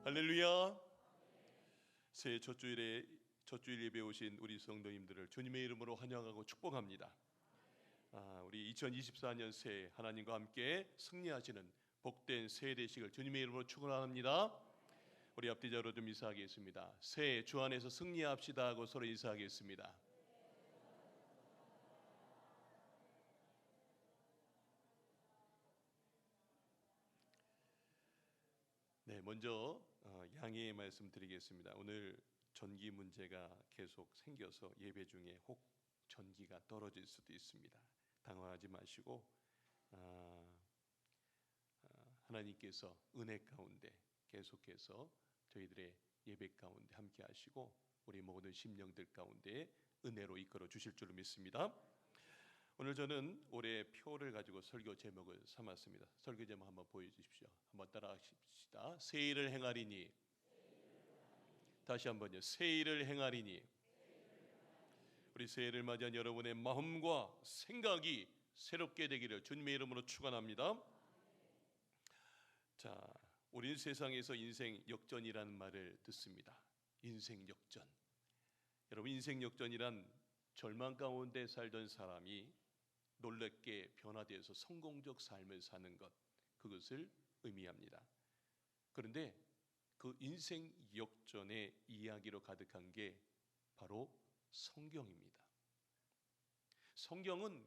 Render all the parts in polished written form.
할렐루야. 새해 첫 주일 예배 오신 우리 성도님들을 주님의 이름으로 환영하고 축복합니다. 우리 2024년 새해 하나님과 함께 승리하시는 복된 새해 되시길 주님의 이름으로 축원합니다. 우리 앞뒤자로 좀 인사하겠습니다. 새해 주 안에서 승리합시다 하고 서로 인사하겠습니다. 네, 먼저 양해의 말씀 드리겠습니다. 오늘 전기 문제가 계속 생겨서 예배 중에 혹 전기가 떨어질 수도 있습니다. 당황하지 마시고 하나님께서 은혜 가운데 계속해서 저희들의 예배 가운데 함께 하시고 우리 모든 심령들 가운데 은혜로 이끌어 주실 줄 믿습니다. 오늘 저는 올해 표를 가지고 설교 제목을 삼았습니다. 설교 제목 한번 보여주십시오. 한번 따라하십시다. 새 일을 행하리니. 다시 한번요. 새 일을 행하리니. 우리 새해를 맞이한 여러분의 마음과 생각이 새롭게 되기를 주님의 이름으로 축원합니다. 자, 우리는 세상에서 인생 역전이라는 말을 듣습니다. 인생 역전. 여러분, 인생 역전이란 절망 가운데 살던 사람이 놀랍게 변화되어서 성공적 삶을 사는 것, 그것을 의미합니다. 그런데 그 인생 역전의 이야기로 가득한 게 바로 성경입니다. 성경은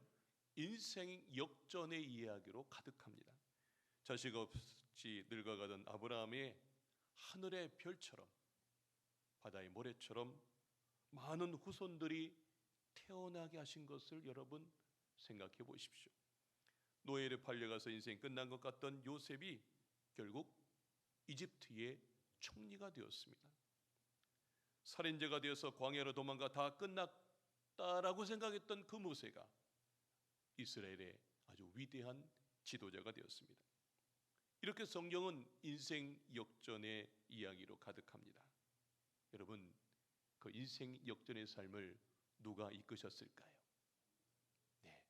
인생 역전의 이야기로 가득합니다. 자식 없이 늙어가던 아브라함의 하늘의 별처럼 바다의 모래처럼 많은 후손들이 태어나게 하신 것을 여러분 생각해 보십시오. 노예를 팔려가서 인생 끝난 것 같던 요셉이 결국 이집트의 총리가 되었습니다. 살인자가 되어서 광야로 도망가 다 끝났다라고 생각했던 그 모세가 이스라엘의 아주 위대한 지도자가 되었습니다. 이렇게 성경은 인생 역전의 이야기로 가득합니다. 여러분, 그 인생 역전의 삶을 누가 이끄셨을까요? 네,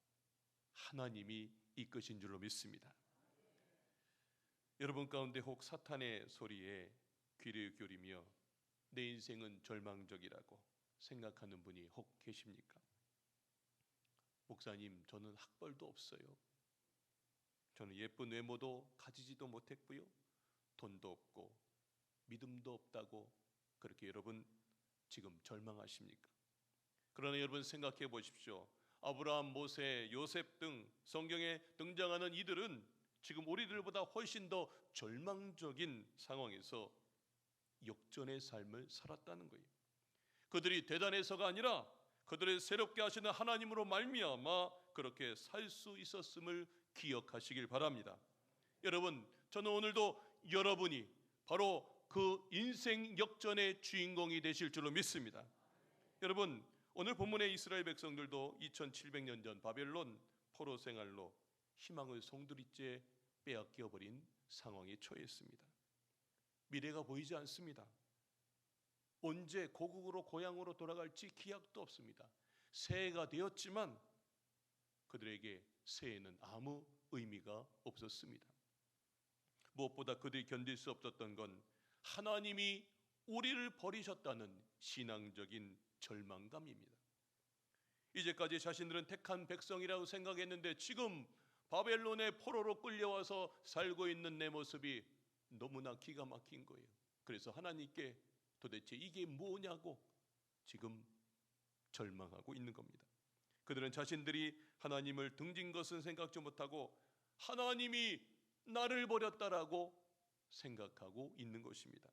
하나님이 이끄신 줄로 믿습니다. 여러분 가운데 혹 사탄의 소리에 귀를 기울이며 내 인생은 절망적이라고 생각하는 분이 혹 계십니까? 목사님, 저는 학벌도 없어요. 저는 예쁜 외모도 가지지도 못했고요. 돈도 없고 믿음도 없다고 그렇게 여러분 지금 절망하십니까? 그러나 여러분 생각해 보십시오. 아브라함, 모세, 요셉 등 성경에 등장하는 이들은 지금 우리들보다 훨씬 더 절망적인 상황에서 역전의 삶을 살았다는 거예요. 그들이 대단해서가 아니라 그들을 새롭게 하시는 하나님으로 말미암아 그렇게 살 수 있었음을 기억하시길 바랍니다. 여러분, 저는 오늘도 여러분이 바로 그 인생 역전의 주인공이 되실 줄로 믿습니다. 여러분, 오늘 본문의 이스라엘 백성들도 2700년 전 바벨론 포로 생활로 희망을 송두리째 빼앗겨버린 상황에 처했습니다. 미래가 보이지 않습니다. 언제 고국으로 고향으로 돌아갈지 기약도 없습니다. 새해가 되었지만 그들에게 새해는 아무 의미가 없었습니다. 무엇보다 그들이 견딜 수 없었던 건 하나님이 우리를 버리셨다는 신앙적인 절망감입니다. 이제까지 자신들은 택한 백성이라고 생각했는데 지금 바벨론의 포로로 끌려와서 살고 있는 내 모습이 너무나 기가 막힌 거예요. 그래서 하나님께 도대체 이게 뭐냐고 지금 절망하고 있는 겁니다. 그들은 자신들이 하나님을 등진 것은 생각지 못하고 하나님이 나를 버렸다라고 생각하고 있는 것입니다.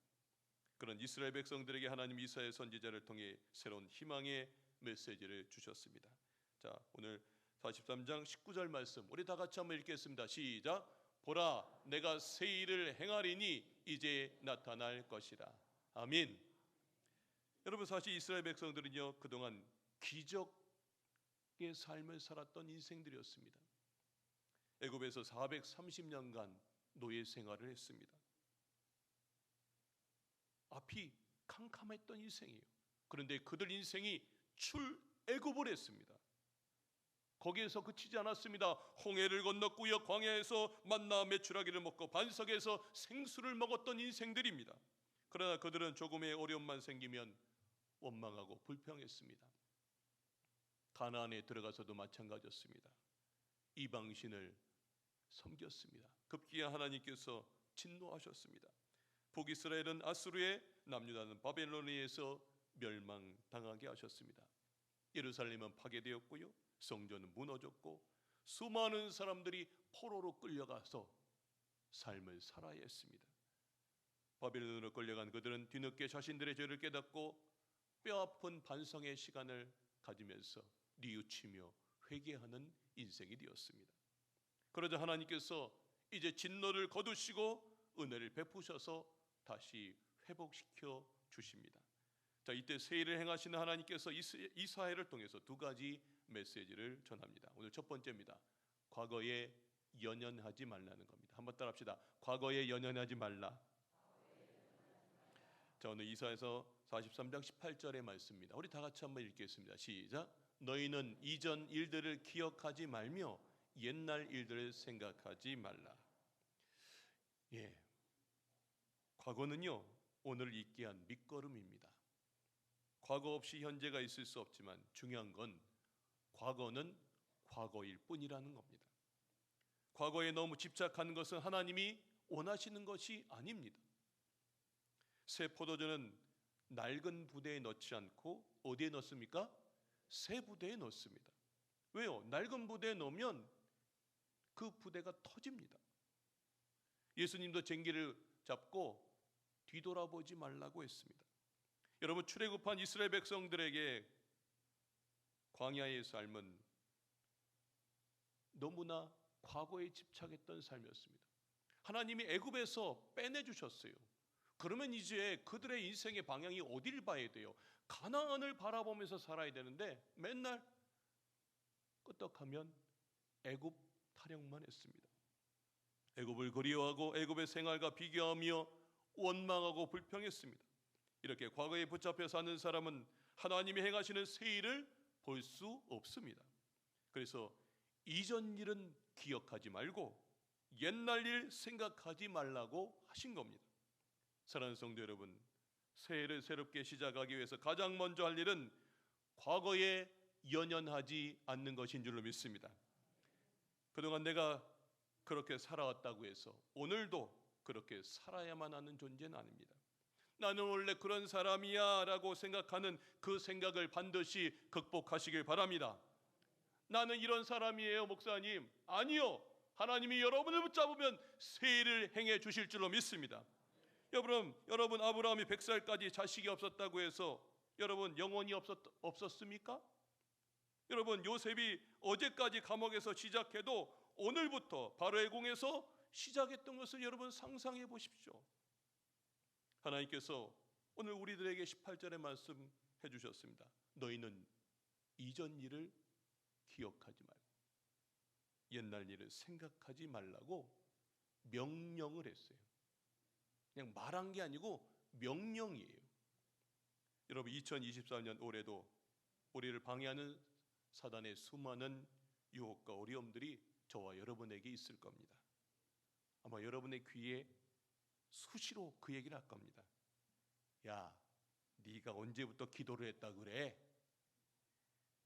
그런 이스라엘 백성들에게 하나님 이사야 선지자를 통해 새로운 희망의 메시지를 주셨습니다. 자, 오늘 43장 19절 말씀 우리 다 같이 한번 읽겠습니다. 시작. 보라, 내가 새 일을 행하리니 이제 나타날 것이라. 아멘. 여러분, 사실 이스라엘 백성들은요 그동안 기적의 삶을 살았던 인생들이었습니다. 애굽에서 430년간 노예 생활을 했습니다. 앞이 캄캄했던 인생이에요. 그런데 그들 인생이 출애굽을 했습니다. 거기에서 그치지 않았습니다. 홍해를 건넜고요, 광야에서 만나 메추라기를 먹고 반석에서 생수를 먹었던 인생들입니다. 그러나 그들은 조금의 어려움만 생기면 원망하고 불평했습니다. 가나안에 들어가서도 마찬가지였습니다. 이방신을 섬겼습니다. 급기야 하나님께서 진노하셨습니다. 북이스라엘은 아수르의, 남유다는 바벨론에 의해서 멸망당하게 하셨습니다. 예루살렘은 파괴되었고요, 성전은 무너졌고, 수많은 사람들이 포로로 끌려가서 삶을 살아야 했습니다. 바벨론으로 끌려간 그들은 뒤늦게 자신들의 죄를 깨닫고 뼈아픈 반성의 시간을 가지면서 뉘우치며 회개하는 인생이 되었습니다. 그러자 하나님께서 이제 진노를 거두시고 은혜를 베푸셔서 다시 회복시켜 주십니다. 자, 이때 세일을 행하시는 하나님께서 이사야를 통해서 두 가지 메시지를 전합니다. 오늘 첫 번째입니다. 과거에 연연하지 말라는 겁니다. 한번 따라합시다. 과거에 연연하지 말라. 자, 오늘 이사야서 43장 18절의 말씀입니다. 우리 다 같이 한번 읽겠습니다. 시작. 너희는 이전 일들을 기억하지 말며 옛날 일들을 생각하지 말라. 예, 과거는요, 오늘을 있게 한 밑거름입니다. 과거 없이 현재가 있을 수 없지만 중요한 건 과거는 과거일 뿐이라는 겁니다. 과거에 너무 집착하는 것은 하나님이 원하시는 것이 아닙니다. 새 포도주는 낡은 부대에 넣지 않고 어디에 넣습니까? 새 부대에 넣습니다. 왜요? 낡은 부대에 넣으면 그 부대가 터집니다. 예수님도 쟁기를 잡고 뒤돌아보지 말라고 했습니다. 여러분, 출애굽한 이스라엘 백성들에게 광야의 삶은 너무나 과거에 집착했던 삶이었습니다. 하나님이 애굽에서 빼내주셨어요. 그러면 이제 그들의 인생의 방향이 어디를 봐야 돼요? 가나안을 바라보면서 살아야 되는데 맨날 끄떡하면 애굽 타령만 했습니다. 애굽을 그리워하고 애굽의 생활과 비교하며 원망하고 불평했습니다. 이렇게 과거에 붙잡혀 사는 사람은 하나님이 행하시는 새 일을 볼 수 없습니다. 그래서 이전 일은 기억하지 말고 옛날 일 생각하지 말라고 하신 겁니다. 사랑하는 성도 여러분, 새해를 새롭게 시작하기 위해서 가장 먼저 할 일은 과거에 연연하지 않는 것인 줄로 믿습니다. 그동안 내가 그렇게 살아왔다고 해서 오늘도 그렇게 살아야만 하는 존재는 아닙니다. 나는 원래 그런 사람이야 라고 생각하는 그 생각을 반드시 극복하시길 바랍니다. 나는 이런 사람이에요, 목사님. 아니요, 하나님이 여러분을 붙잡으면 새 일을 행해 주실 줄로 믿습니다. 여러분 아브라함이 100살까지 자식이 없었다고 해서 여러분 영혼이 없었습니까? 여러분, 요셉이 어제까지 감옥에서 시작해도 오늘부터 바로의 궁에서 시작했던 것을 여러분 상상해 보십시오. 하나님께서 오늘 우리들에게 18절에 말씀해 주셨습니다. 너희는 이전 일을 기억하지 말고 옛날 일을 생각하지 말라고 명령을 했어요. 그냥 말한 게 아니고 명령이에요. 여러분, 2024년 올해도 우리를 방해하는 사단의 수많은 유혹과 어려움들이 저와 여러분에게 있을 겁니다. 아마 여러분의 귀에 수시로 그 얘기를 할 겁니다. 야, 네가 언제부터 기도를 했다 그래?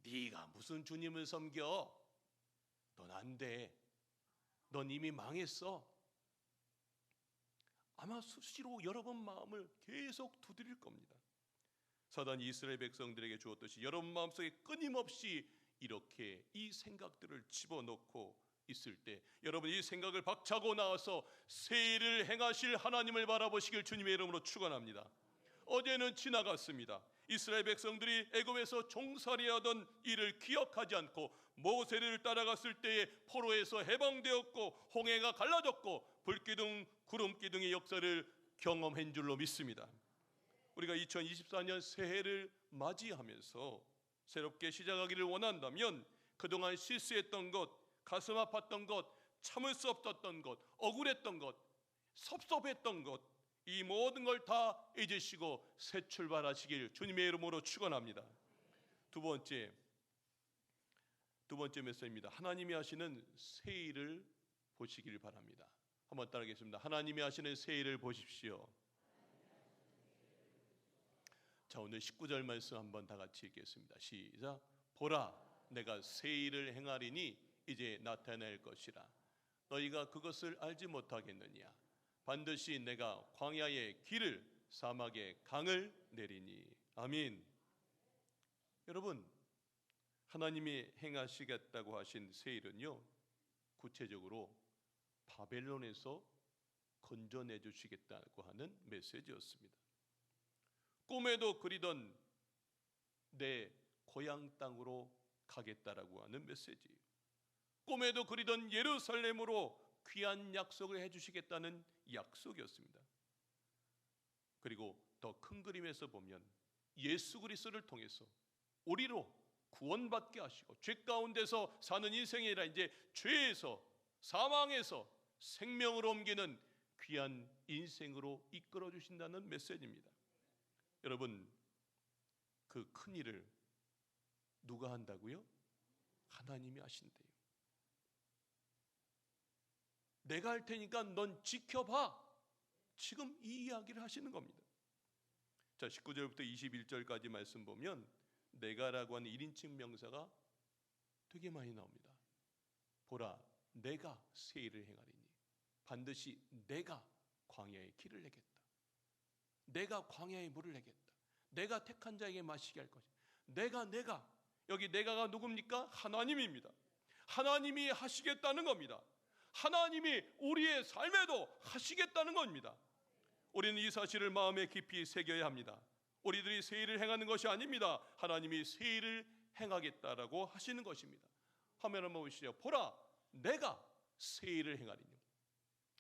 네가 무슨 주님을 섬겨? 넌 안 돼. 넌 이미 망했어. 아마 수시로 여러분 마음을 계속 두드릴 겁니다. 사단이 이스라엘 백성들에게 주었듯이 여러분 마음속에 끊임없이 이렇게 이 생각들을 집어넣고 있을 때 여러분 이 생각을 박차고 나와서 새 일을 행하실 하나님을 바라보시길 주님의 이름으로 축원합니다. 어제는 지나갔습니다. 이스라엘 백성들이 애굽에서 종살이하던 일을 기억하지 않고 모세를 따라갔을 때에 포로에서 해방되었고 홍해가 갈라졌고 불기둥 구름기둥의 역사를 경험한 줄로 믿습니다. 우리가 2024년 새해를 맞이하면서 새롭게 시작하기를 원한다면 그동안 실수했던 것, 가슴 아팠던 것, 참을 수 없었던 것, 억울했던 것, 섭섭했던 것, 이 모든 걸 다 잊으시고 새 출발하시길 주님의 이름으로 축원합니다. 두 번째 메시지입니다. 하나님이 하시는 새 일을 보시길 바랍니다. 한번 따라하겠습니다. 하나님이 하시는 새 일을 보십시오. 자, 오늘 19절 말씀 한번 다 같이 읽겠습니다. 시작. 보라, 내가 새 일을 행하리니 이제 나타낼 것이라. 너희가 그것을 알지 못하겠느냐? 반드시 내가 광야의 길을 사막의 강을 내리니. 아멘. 여러분, 하나님이 행하시겠다고 하신 새 일은요, 구체적으로 바벨론에서 건져내 주시겠다고 하는 메시지였습니다. 꿈에도 그리던 내 고향 땅으로 가겠다라고 하는 메시지예요. 꿈에도 그리던 예루살렘으로 귀한 약속을 해주시겠다는 약속이었습니다. 그리고 더 큰 그림에서 보면 예수 그리스도를 통해서 우리로 구원받게 하시고 죄 가운데서 사는 인생이 아니라 이제 죄에서 사망에서 생명으로 옮기는 귀한 인생으로 이끌어 주신다는 메시지입니다. 여러분, 그 큰 일을 누가 한다고요? 하나님이 하신대요. 내가 할 테니까 넌 지켜봐. 지금 이 이야기를 하시는 겁니다. 자, 19절부터 21절까지 말씀 보면 내가라고 하는 1인칭 명사가 되게 많이 나옵니다. 보라, 내가 새 일을 행하리니 반드시 내가 광야의 길을 내겠다. 내가 광야의 물을 내겠다. 내가 택한 자에게 마시게 할 것이다. 내가 여기 내가가 누굽니까? 하나님입니다. 하나님이 하시겠다는 겁니다. 하나님이 우리의 삶에도 하시겠다는 겁니다. 우리는 이 사실을 마음에 깊이 새겨야 합니다. 우리들이 새 일을 행하는 것이 아닙니다. 하나님이 새 일을 행하겠다라고 하시는 것입니다. 화면 한번 보시죠. 보라, 내가 새 일을 행하리니.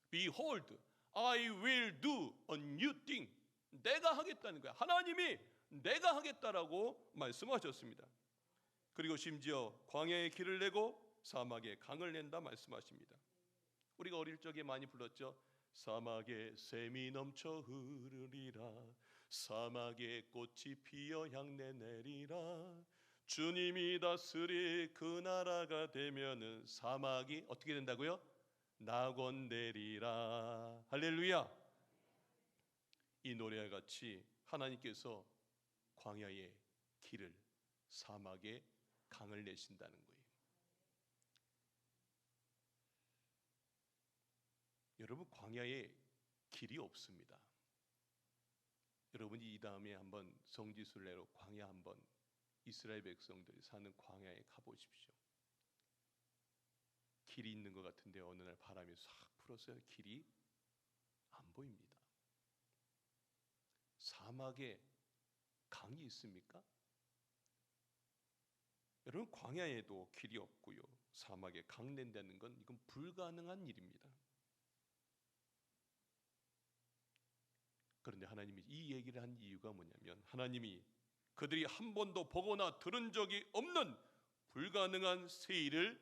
Behold, I will do a new thing. 내가 하겠다는 거야. 하나님이 내가 하겠다라고 말씀하셨습니다. 그리고 심지어 광야의 길을 내고 사막에 강을 낸다 말씀하십니다. 우리가 어릴 적에 많이 불렀죠. 사막에 샘이 넘쳐 흐르리라. 사막에 꽃이 피어 향내 내리라. 주님이 다스릴 그 나라가 되면은 사막이 어떻게 된다고요? 낙원되리라. 할렐루야. 이 노래와 같이 하나님께서 광야의 길을 사막에 강을 내신다는 거예요. 여러분, 광야에 길이 없습니다. 여러분이 이 다음에 한번 성지순례로 광야 한번 이스라엘 백성들이 사는 광야에 가보십시오. 길이 있는 것 같은데 어느 날 바람이 싹 불어서 길이 안 보입니다. 사막에 강이 있습니까? 여러분, 광야에도 길이 없고요, 사막에 강 낸다는 건 이건 불가능한 일입니다. 그런데 하나님이 이 얘기를 한 이유가 뭐냐면 하나님이 그들이 한 번도 보거나 들은 적이 없는 불가능한 새 일을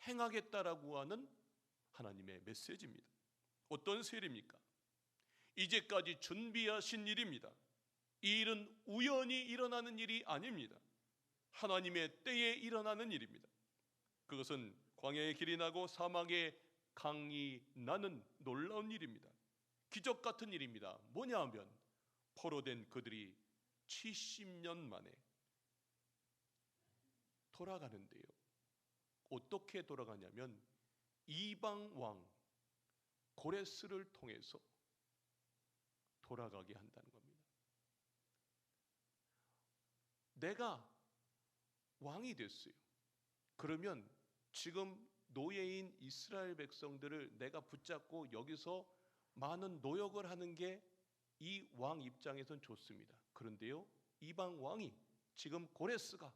행하겠다라고 하는 하나님의 메시지입니다. 어떤 새 일입니까? 이제까지 준비하신 일입니다. 이 일은 우연히 일어나는 일이 아닙니다. 하나님의 때에 일어나는 일입니다. 그것은 광야의 길이 나고 사막에 강이 나는 놀라운 일입니다. 기적 같은 일입니다. 뭐냐 하면 포로된 그들이 70년 만에 돌아가는데요. 어떻게 돌아가냐면 이방 왕 고레스를 통해서 돌아가게 한다는 겁니다. 내가 왕이 됐어요. 그러면 지금 노예인 이스라엘 백성들을 내가 붙잡고 여기서 많은 노역을 하는 게 이 왕 입장에선 좋습니다. 그런데요, 이방 왕이 지금 고레스가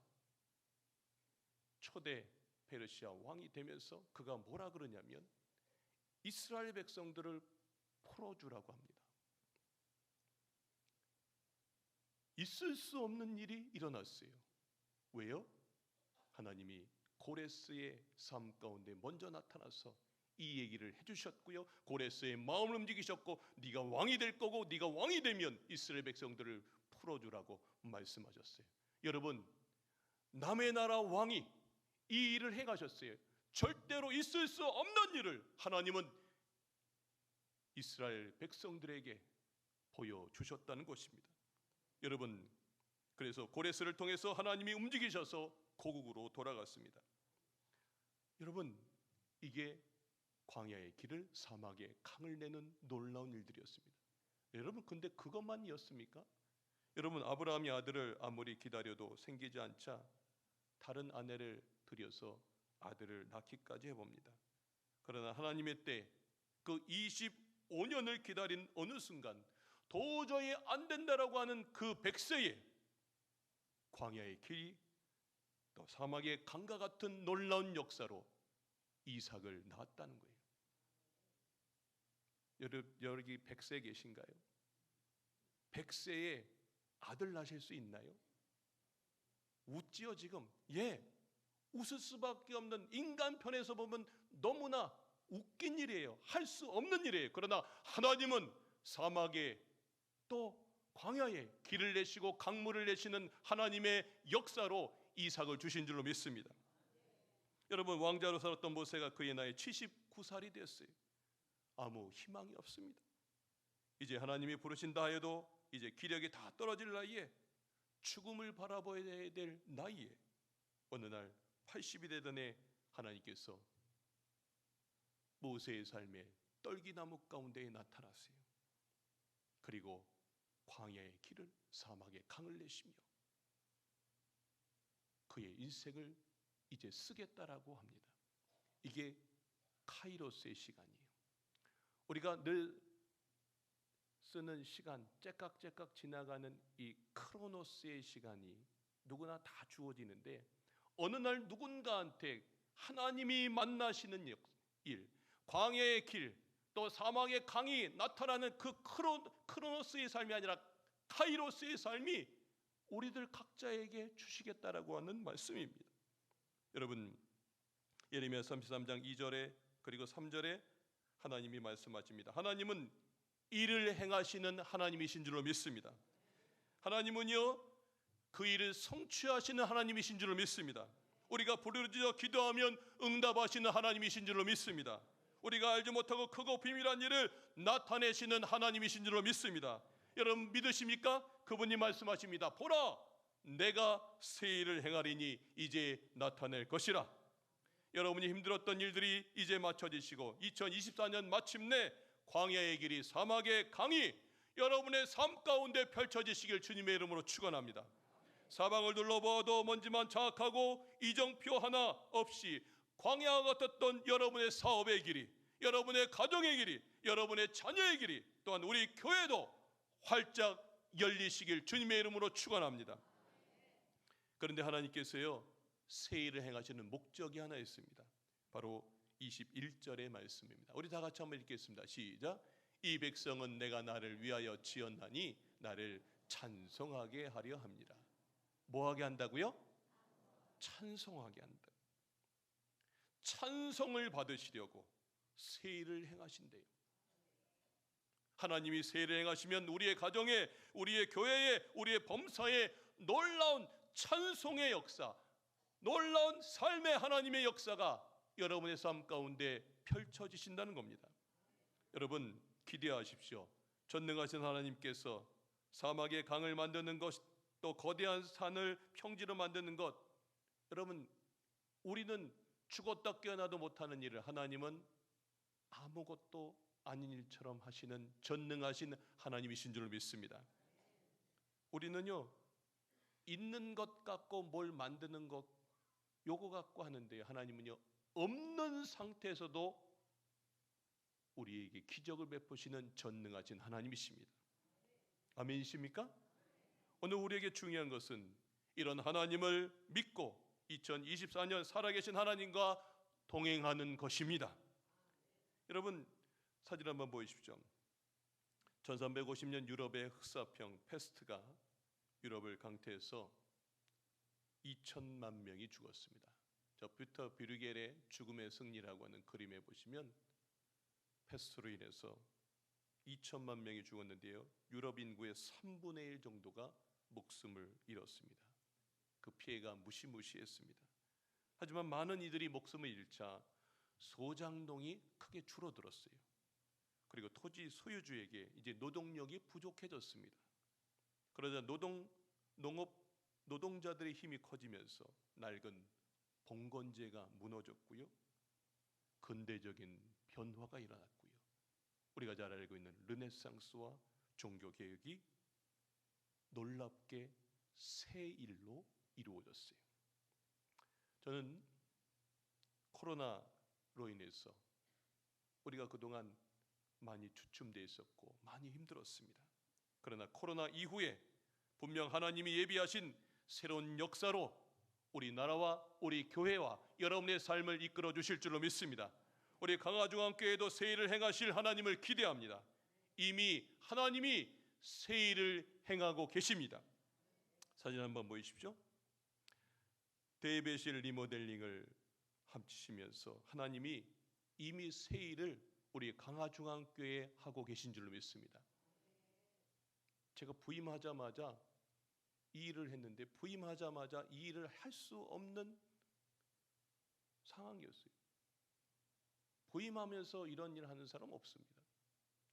초대 페르시아 왕이 되면서 그가 뭐라 그러냐면 이스라엘 백성들을 풀어주라고 합니다. 있을 수 없는 일이 일어났어요. 왜요? 하나님이 고레스의 삶 가운데 먼저 나타나서 이 얘기를 해주셨고요, 고레스의 마음을 움직이셨고 네가 왕이 될 거고 네가 왕이 되면 이스라엘 백성들을 풀어주라고 말씀하셨어요. 여러분, 남의 나라 왕이 이 일을 행하셨어요. 절대로 있을 수 없는 일을 하나님은 이스라엘 백성들에게 보여주셨다는 것입니다. 여러분, 그래서 고레스를 통해서 하나님이 움직이셔서 고국으로 돌아갔습니다. 여러분, 이게 광야의 길을 사막에 강을 내는 놀라운 일들이었습니다. 여러분, 근데 그것만이었습니까? 여러분, 아브라함이 아들을 아무리 기다려도 생기지 않자 다른 아내를 들여서 아들을 낳기까지 해봅니다. 그러나 하나님의 때 그 25년을 기다린 어느 순간 도저히 안 된다라고 하는 그 100세에 광야의 길이 또 사막의 강과 같은 놀라운 역사로 이삭을 낳았다는 거예요. 여기 100세 계신가요? 100세에 아들 낳으실 수 있나요? 웃지요 지금? 예, 웃을 수밖에 없는, 인간 편에서 보면 너무나 웃긴 일이에요. 할 수 없는 일이에요. 그러나 하나님은 사막에 또 광야에 길을 내시고 강물을 내시는 하나님의 역사로 이삭을 주신 줄로 믿습니다. 여러분, 왕자로 살았던 모세가 그의 나이 79살이 됐어요. 아무 희망이 없습니다. 이제 하나님이 부르신다 해도 이제 기력이 다 떨어질 나이에, 죽음을 바라봐야 될 나이에 어느 날 80이 되던 해 하나님께서 모세의 삶에 떨기나무 가운데에 나타났어요. 그리고 광야의 길을 사막의 강을 내시며 그의 인생을 이제 쓰겠다라고 합니다. 이게 카이로스의 시간이에요. 우리가 늘 쓰는 시간, 째깍째깍 지나가는 이 크로노스의 시간이 누구나 다 주어지는데, 어느 날 누군가한테 하나님이 만나시는 일, 광야의 길, 또 사막의 강이 나타나는 그 크로노스의 삶이 아니라 카이로스의 삶이 우리들 각자에게 주시겠다라고 하는 말씀입니다. 여러분, 예레미야 33장 2절에 그리고 3절에 하나님이 말씀하십니다. 하나님은 일을 행하시는 하나님이신 줄로 믿습니다. 하나님은요, 그 일을 성취하시는 하나님이신 줄로 믿습니다. 우리가 부르짖어 기도하면 응답하시는 하나님이신 줄로 믿습니다. 우리가 알지 못하고 크고 비밀한 일을 나타내시는 하나님이신 줄로 믿습니다. 여러분, 믿으십니까? 그분이 말씀하십니다. 보라, 내가 새 일을 행하리니 이제 나타낼 것이라. 여러분이 힘들었던 일들이 이제 맞춰지시고 2024년 마침내 광야의 길이 사막의 강이 여러분의 삶 가운데 펼쳐지시길 주님의 이름으로 축원합니다. 사방을 둘러봐도 먼지만 자악하고 이정표 하나 없이 광야와 같았던 여러분의 사업의 길이, 여러분의 가정의 길이, 여러분의 자녀의 길이, 또한 우리 교회도 활짝 열리시길 주님의 이름으로 축원합니다. 그런데 하나님께서요, 새 일을 행하시는 목적이 하나 있습니다. 바로 21절의 말씀입니다. 우리 다 같이 한번 읽겠습니다. 시작. 이 백성은 내가 나를 위하여 지었나니 나를 찬송하게 하려 합니다. 뭐하게 한다고요? 찬송하게 한다. 찬송을 받으시려고 새 일을 행하신대요. 하나님이 새 일을 행하시면 우리의 가정에, 우리의 교회에, 우리의 범사에 놀라운 찬송의 역사, 놀라운 삶의 하나님의 역사가 여러분의 삶 가운데 펼쳐지신다는 겁니다. 여러분, 기대하십시오. 전능하신 하나님께서 사막의 강을 만드는 것, 또 거대한 산을 평지로 만드는 것, 여러분, 우리는 죽었다 깨어나도 못하는 일을 하나님은 아무것도 아닌 일처럼 하시는 전능하신 하나님이신 줄 믿습니다. 우리는요, 있는 것 갖고 뭘 만드는 것, 요거 갖고 하는데요, 하나님은요, 없는 상태에서도 우리에게 기적을 베푸시는 전능하신 하나님이십니다. 아멘이십니까? 오늘 우리에게 중요한 것은 이런 하나님을 믿고 2024년 살아계신 하나님과 동행하는 것입니다. 여러분, 사진 한번 보이십시오. 1350년 유럽의 흑사병 패스트가 유럽을 강태해서 2천만 명이 죽었습니다. 저 뷰터 브리겔의 죽음의 승리라고 하는 그림에 보시면 패스트로 인해서 2천만 명이 죽었는데요, 유럽 인구의 3분의 1 정도가 목숨을 잃었습니다. 그 피해가 무시무시했습니다. 하지만 많은 이들이 목숨을 잃자 소작농이 크게 줄어들었어요. 그리고 토지 소유주에게 이제 노동력이 부족해졌습니다. 그러자 농업 노동자들의 힘이 커지면서 낡은 봉건제가 무너졌고요. 근대적인 변화가 일어났고요. 우리가 잘 알고 있는 르네상스와 종교개혁이 놀랍게 새 일로 이루어졌어요. 저는 코로나로 인해서 우리가 그동안 많이 주춤돼 있었고 많이 힘들었습니다. 그러나 코로나 이후에 분명 하나님이 예비하신 새로운 역사로 우리 나라와 우리 교회와 여러분의 삶을 이끌어 주실 줄로 믿습니다. 우리 강화중앙교회도 새 일을 행하실 하나님을 기대합니다. 이미 하나님이 새 일을 행하고 계십니다. 사진 한번 보이십시오. 대배실 리모델링을 합치시면서 하나님이 이미 새 일을 우리 강화중앙교회에 하고 계신 줄로 믿습니다. 제가 부임하자마자 이 일을 했는데 부임하자마자 이 일을 할 수 없는 상황이었어요. 부임하면서 이런 일을 하는 사람 없습니다.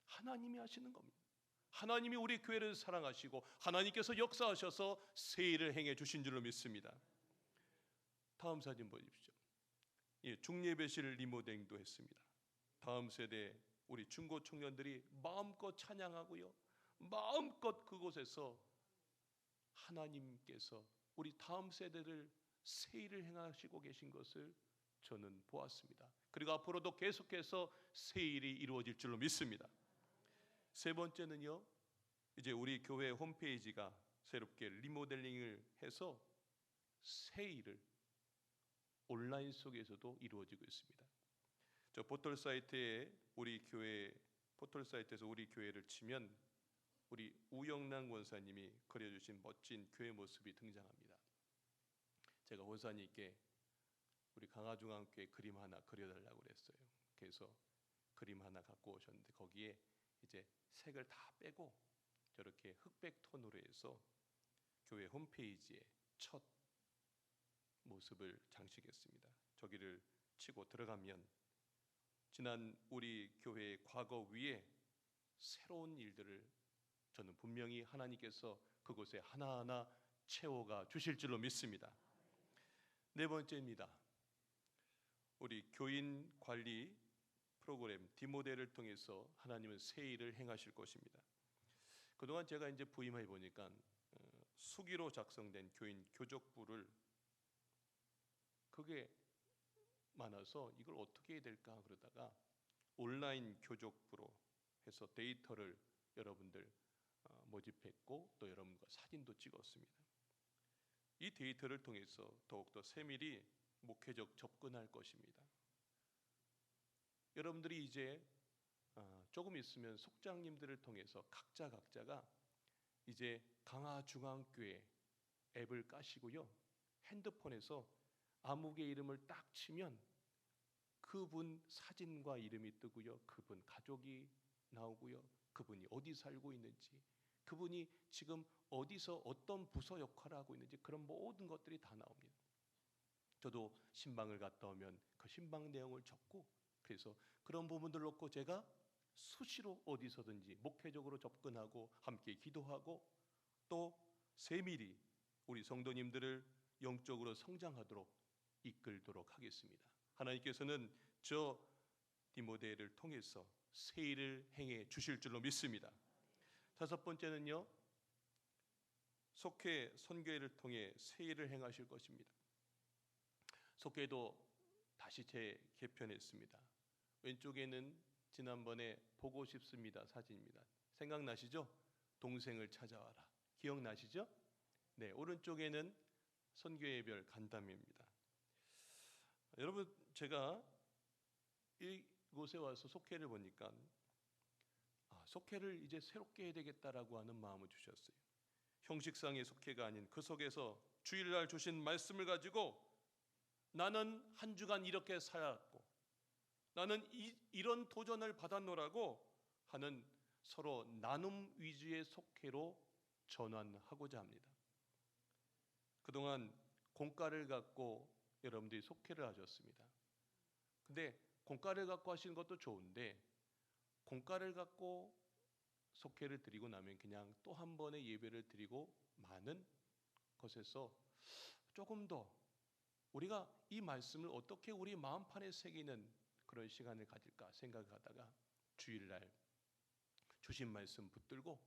하나님이 하시는 겁니다. 하나님이 우리 교회를 사랑하시고 하나님께서 역사하셔서 새 일을 행해 주신 줄로 믿습니다. 다음 사진 보십시오. 중예배실 리모델링도 했습니다. 다음 세대 우리 중고 청년들이 마음껏 찬양하고요. 마음껏 그곳에서 하나님께서 우리 다음 세대를 새 일을 행하시고 계신 것을 저는 보았습니다. 그리고 앞으로도 계속해서 새 일이 이루어질 줄로 믿습니다. 세 번째는요. 이제 우리 교회 홈페이지가 새롭게 리모델링을 해서 새 일을 온라인 속에서도 이루어지고 있습니다. 저 포털 사이트에 우리 교회 포털 사이트에서 우리 교회를 치면 우리 우영란 권사님이 그려주신 멋진 교회 모습이 등장합니다. 제가 권사님께 우리 강화중앙교회 그림 하나 그려달라고 그랬어요. 그래서 그림 하나 갖고 오셨는데 거기에 이제 색을 다 빼고 저렇게 흑백 톤으로 해서 교회 홈페이지에 첫 모습을 장식했습니다. 저기를 치고 들어가면 지난 우리 교회의 과거 위에 새로운 일들을 저는 분명히 하나님께서 그곳에 하나하나 채워가 주실 줄로 믿습니다. 네 번째입니다. 우리 교인 관리 프로그램 디모델을 통해서 하나님은 새 일을 행하실 것입니다. 그동안 제가 이제 부임해 보니까 수기로 작성된 교인 교족부를 그게 많아서 이걸 어떻게 해야 될까 그러다가 온라인 교족부로 해서 데이터를 여러분들 모집했고 또 여러분과 사진도 찍었습니다. 이 데이터를 통해서 더욱더 세밀히 목회적 접근할 것입니다. 여러분들이 이제 조금 있으면 속장님들을 통해서 각자가 이제 강화중앙교회 앱을 까시고요. 핸드폰에서 아무개 이름을 딱 치면 그분 사진과 이름이 뜨고요. 그분 가족이 나오고요. 그분이 어디 살고 있는지, 그분이 지금 어디서 어떤 부서 역할을 하고 있는지 그런 모든 것들이 다 나옵니다. 저도 신방을 갔다 오면 그 신방 내용을 적고 그래서 그런 부분들 놓고 제가 수시로 어디서든지 목회적으로 접근하고 함께 기도하고 또 세밀히 우리 성도님들을 영적으로 성장하도록 이끌도록 하겠습니다. 하나님께서는 저 디모데를 통해서 새 일을 행해 주실 줄로 믿습니다. 다섯 번째는요. 속회 선교회를 통해 새 일을 행하실 것입니다. 속회도 다시 재개편했습니다. 왼쪽에는 지난번에 보고 싶습니다 사진입니다. 생각나시죠? 동생을 찾아와라. 기억나시죠? 네, 오른쪽에는 선교회별 간담회입니다. 여러분 제가 이곳에 와서 속회를 보니까 속회를 이제 새롭게 해야 되겠다라고 하는 마음을 주셨어요. 형식상의 속회가 아닌 그 속에서 주일날 주신 말씀을 가지고 나는 한 주간 이렇게 살았고 나는 이런 도전을 받았노라고 하는 서로 나눔 위주의 속회로 전환하고자 합니다. 그동안 공과를 갖고 여러분들이 속회를 하셨습니다. 근데 공과를 갖고 하시는 것도 좋은데 공과를 갖고 속회를 드리고 나면 그냥 또 한 번의 예배를 드리고 마는 것에서 조금 더 우리가 이 말씀을 어떻게 우리 마음판에 새기는 그런 시간을 가질까 생각하다가 주일날 주신 말씀 붙들고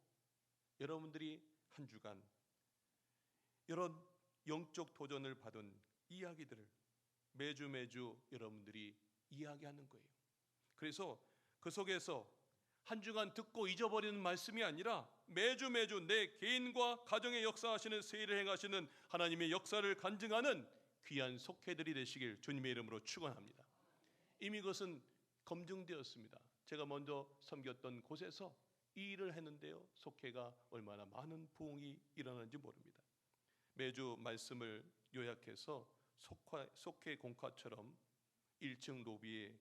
여러분들이 한 주간 이런 영적 도전을 받은 이야기들을 매주 여러분들이 이야기하는 거예요. 그래서 그 속에서 한 주간 듣고 잊어버리는 말씀이 아니라 매주 내 개인과 가정에 역사하시는 세일을 행하시는 하나님의 역사를 간증하는 귀한 속회들이 되시길 주님의 이름으로 축원합니다. 이미 그것은 검증되었습니다. 제가 먼저 섬겼던 곳에서 이 일을 했는데요, 속회가 얼마나 많은 부흥이 일어나는지 모릅니다. 매주 말씀을 요약해서 속회 공과처럼 1층 로비에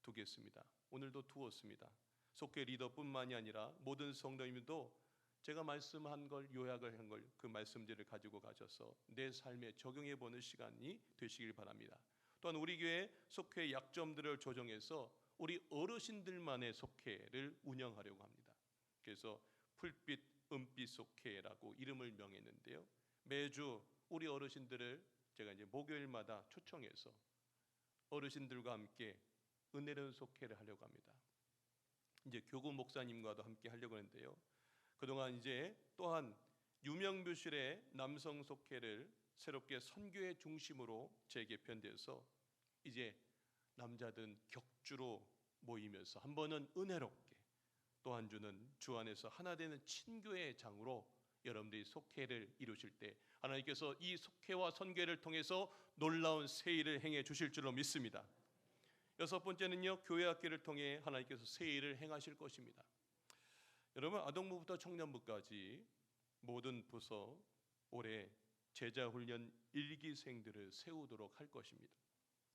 두겠습니다. 오늘도 두었습니다. 속회 리더뿐만이 아니라 모든 성도님도 제가 말씀한 걸 요약을 한 걸 그 말씀들을 가지고 가셔서 내 삶에 적용해 보는 시간이 되시길 바랍니다. 또한 우리 교회 속회 약점들을 조정해서 우리 어르신들만의 속회를 운영하려고 합니다. 그래서 풀빛 은빛 속회라고 이름을 명했는데요, 매주 우리 어르신들을 제가 이제 목요일마다 초청해서 어르신들과 함께 은혜로운 속회를 하려고 합니다. 이제 교구 목사님과도 함께 하려고 하는데요, 그동안 이제 또한 유명교실의 남성 속회를 새롭게 선교의 중심으로 재개편돼서 이제 남자들은 격주로 모이면서 한 번은 은혜롭게, 또 한 주는 주 안에서 하나 되는 친교의 장으로 여러분들이 속회를 이루실 때 하나님께서 이 속회와 선교를 통해서 놀라운 세일을 행해 주실 줄로 믿습니다. 여섯 번째는요, 교회 학교를 통해 하나님께서 세일을 행하실 것입니다. 여러분, 아동부부터 청년부까지 모든 부서 올해 제자훈련 1기생들을 세우도록 할 것입니다.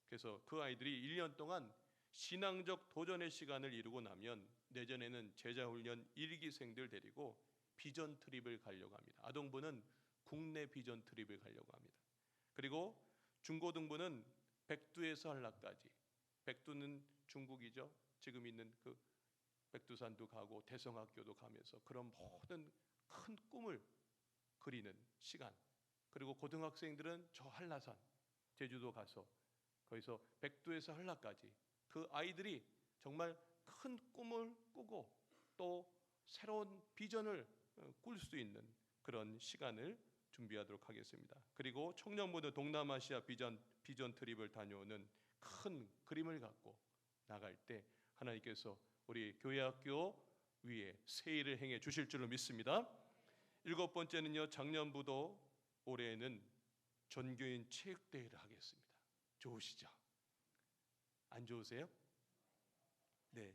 그래서 그 아이들이 1년 동안 신앙적 도전의 시간을 이루고 나면 내년에는 제자훈련 1기생들 데리고 비전 트립을 가려고 합니다. 아동부는 국내 비전 트립을 가려고 합니다. 그리고 중고등부는 백두에서 한라까지, 백두는 중국이죠. 지금 있는 그 백두산도 가고 대성학교도 가면서 그런 모든 큰 꿈을 그리는 시간. 그리고 고등학생들은 저 한라산 제주도 가서 거기서 백두에서 한라까지 그 아이들이 정말 큰 꿈을 꾸고 또 새로운 비전을 꿀 수 있는 그런 시간을 준비하도록 하겠습니다. 그리고 청년부는 동남아시아 비전 트립을 다녀오는 큰 그림을 갖고 나갈 때 하나님께서 우리 교회학교 위에 세일을 행해 주실 줄로 믿습니다. 일곱 번째는요, 작년부도 올해는 전교인 체육대회를 하겠습니다. 좋으시죠? 안 좋으세요? 네.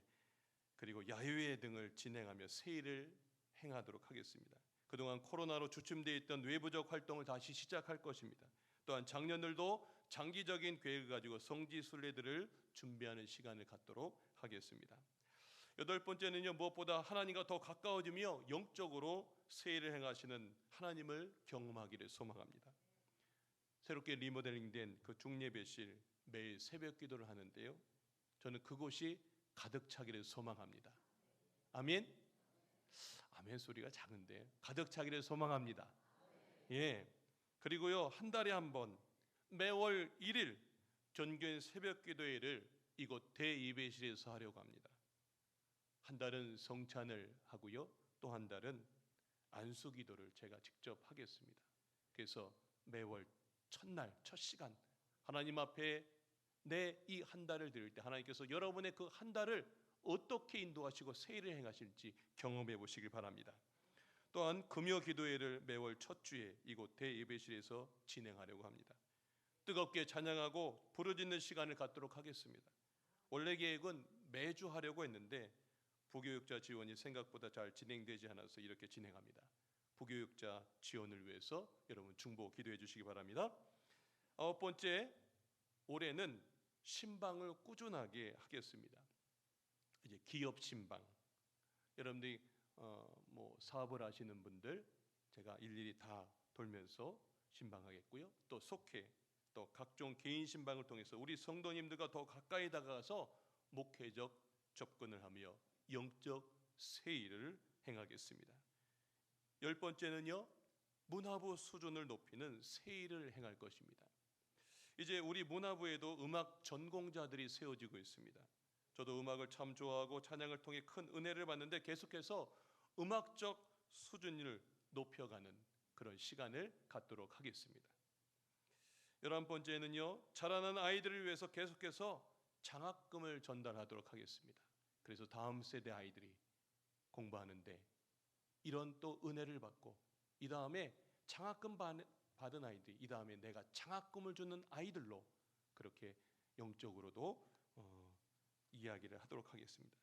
그리고 야유회 등을 진행하며 세일을 행하도록 하겠습니다. 그동안 코로나로 주춤되어 있던 외부적 활동을 다시 시작할 것입니다. 또한 장년들도 장기적인 계획을 가지고 성지 순례들을 준비하는 시간을 갖도록 하겠습니다. 여덟 번째는요, 무엇보다 하나님과 더 가까워지며 영적으로 세일을 행하시는 하나님을 경험하기를 소망합니다. 새롭게 리모델링된 그 중예배실 매일 새벽 기도를 하는데요, 저는 그곳이 가득 차기를 소망합니다. 아멘? 아멘 소리가 작은데 가득 차기를 소망합니다. 예. 그리고요, 한 달에 한 번 매월 1일 전교인 새벽 기도회를 이곳 대예배실에서 하려고 합니다. 한 달은 성찬을 하고요, 또 한 달은 안수 기도를 제가 직접 하겠습니다. 그래서 매월 첫날 첫 시간 하나님 앞에 내 이 한 달을 드릴 때 하나님께서 여러분의 그 한 달을 어떻게 인도하시고 세일을 행하실지 경험해 보시길 바랍니다. 또한 금요 기도회를 매월 첫 주에 이곳 대예배실에서 진행하려고 합니다. 뜨겁게 찬양하고 부르짖는 시간을 갖도록 하겠습니다. 원래 계획은 매주 하려고 했는데 부교육자 지원이 생각보다 잘 진행되지 않아서 이렇게 진행합니다. 부교육자 지원을 위해서 여러분 중보 기도해 주시기 바랍니다. 아홉 번째, 올해는 신방을 꾸준하게 하겠습니다. 이제 기업 신방, 여러분들이 뭐 사업을 하시는 분들 제가 일일이 다 돌면서 신방하겠고요. 또 속회, 또 각종 개인 신방을 통해서 우리 성도님들과 더 가까이 다가가서 목회적 접근을 하며 영적 세일을 행하겠습니다. 열 번째는요, 문화부 수준을 높이는 새 일을 행할 것입니다. 이제 우리 문화부에도 음악 전공자들이 세워지고 있습니다. 저도 음악을 참 좋아하고 찬양을 통해 큰 은혜를 받는데 계속해서 음악적 수준을 높여가는 그런 시간을 갖도록 하겠습니다. 11번째는요, 자라는 아이들을 위해서 계속해서 장학금을 전달하도록 하겠습니다. 그래서 다음 세대 아이들이 공부하는데 이런 또 은혜를 받고, 이 다음에 장학금 받은 아이들이 이 다음에 내가 장학금을 주는 아이들로 그렇게 영적으로도 이야기를 하도록 하겠습니다.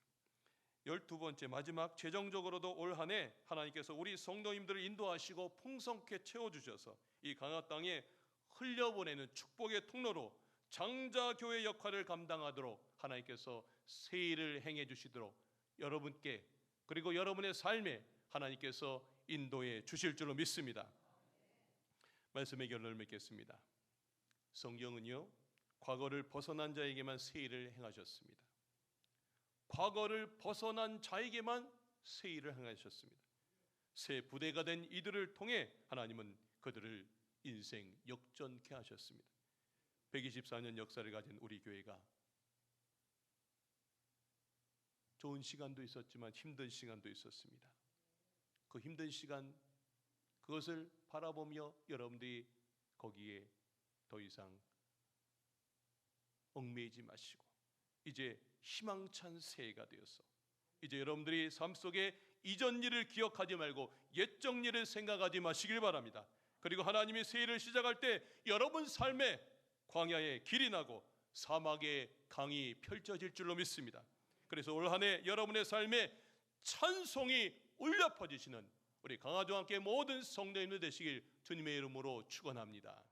12번째, 마지막, 재정적으로도 올 한 해 하나님께서 우리 성도님들을 인도하시고 풍성케 채워주셔서 이 가나안 땅에 흘려보내는 축복의 통로로 장자교회 역할을 감당하도록 하나님께서 새 일을 행해 주시도록 여러분께, 그리고 여러분의 삶에 하나님께서 인도해 주실 줄로 믿습니다. 말씀의 결론을 맺겠습니다. 성경은요, 과거를 벗어난 자에게만 새 일을 행하셨습니다. 과거를 벗어난 자에게만 새 일을 행하셨습니다. 새 부대가 된 이들을 통해 하나님은 그들을 인생 역전케 하셨습니다. 124년 역사를 가진 우리 교회가 좋은 시간도 있었지만 힘든 시간도 있었습니다. 그 힘든 시간, 그것을 바라보며 여러분들이 거기에 더 이상 얽매이지 마시고 이제 희망찬 새해가 되어서 이제 여러분들이 삶 속에 이전 일을 기억하지 말고 옛적 일을 생각하지 마시길 바랍니다. 그리고 하나님이 새해를 시작할 때 여러분 삶에 광야에 길이 나고 사막에 강이 펼쳐질 줄로 믿습니다. 그래서 올 한 해 여러분의 삶에 찬송이 울려 퍼지시는 우리 강화도와 함께 모든 성도님들 되시길 주님의 이름으로 축원합니다.